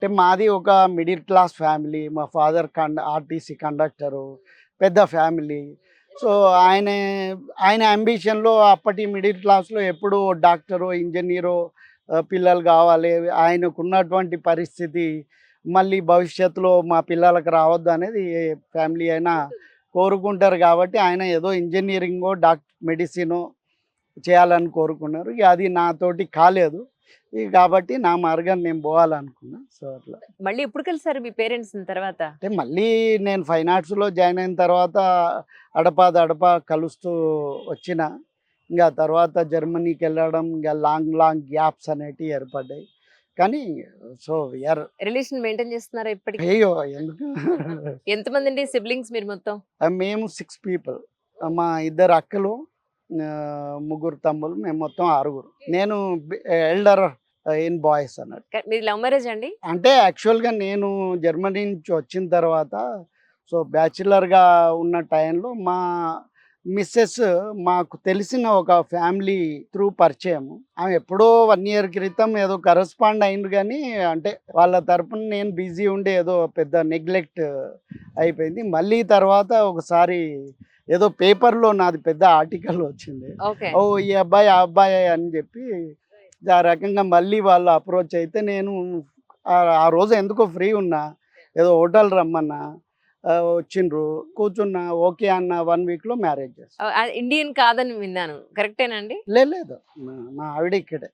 అంటే మాది ఒక మిడిల్ క్లాస్ ఫ్యామిలీ. మా ఫాదర్ ఆర్టీసీ కండక్టరు. పెద్ద ఫ్యామిలీ. సో, ఆయన ఆయన యాంబిషన్‌లో అప్పటి మిడిల్ క్లాస్‌లో ఎప్పుడూ డాక్టరో, ఇంజినీరో పిల్లలు గావాలి. ఆయనకున్నటువంటి పరిస్థితి మళ్ళీ భవిష్యత్తులో మా పిల్లలకు రావద్దు అనేది ఏ ఫ్యామిలీ అయినా కోరుకుంటారు గాబట్టి, ఆయన ఏదో ఇంజినీరింగో, మెడిసినో చేయాలని కోరుకున్నారు. ఇగ అది నాతోటి కాలేదు. కాబట్టి నా మార్గాన నేను బోవాలనుకున్నా. సో, అట్లా. మళ్ళీ ఎప్పుడు కలిసారు మీ పేరెంట్స్‌ని తర్వాత? అంటే మళ్ళీ నేను ఫైన్ ఆర్ట్స్‌లో జాయిన్ అయిన తర్వాత అడపాదడపా కలుస్తూ వచ్చిన. ఇంగ తర్వాత జర్మనీకెళ్ళడం, ఇంగ లాంగ్ లాంగ్ గ్యాప్స్ అనేటివి ఏర్పడ్డాయి. కానీ సో, వీఆర్ రిలేషన్ మెయింటైన్ చేస్తున్నారా ఇప్పటికి? అయ్యో! ఎందుకు ఎంతమందండి సిబ్లింగ్స్ మీరు మొత్తం? మేము 6 పీపుల్. మా ఇద్దరు అక్కలు, ముగ్గురు తమ్ముళ్ళు, మేము మొత్తం 6. నేను ఎల్డర్ ఇన్ బాయ్స్ అన్నట్టు. మీది లవ్ మ్యారేజ్ అండి? అంటే యాక్చువల్‌గా నేను జర్మనీ నుంచి వచ్చిన తర్వాత సో, బ్యాచిలర్‌గా ఉన్న టైంలో మా మిసెస్ మాకు తెలిసిన ఒక ఫ్యామిలీ త్రూ పరిచయము. ఆమె ఎప్పుడో 1 ఇయర్ క్రితం ఏదో కరస్పాండ్ అయిండ్రు గానీ, అంటే వాళ్ళ తరపున నేను బిజీ ఉండి ఏదో పెద్ద నెగ్లెక్ట్ అయిపోయింది. మళ్ళీ తర్వాత ఒకసారి ఏదో పేపర్‌లో నాది పెద్ద ఆర్టికల్ వచ్చింది. ఓకే. ఓహ్! ఈ అబ్బాయి, ఆ అబ్బాయే అని చెప్పి ఆ రకంగా మళ్ళీ వాళ్ళు అప్రోచ్ అయితే నేను ఆ రోజు ఎందుకో ఫ్రీ ఉన్నా. ఏదో హోటల్ రమ్మన్నా. వచ్చిండ్రు. కూర్చున్నా. ఓకే అన్న 1 వీక్‌లో మ్యారేజ్ చేశారు. ఇండియన్ కాదని విన్నాను. కరెక్టేనా అండి? లేదు. మా ఆవిడ ఇక్కడే.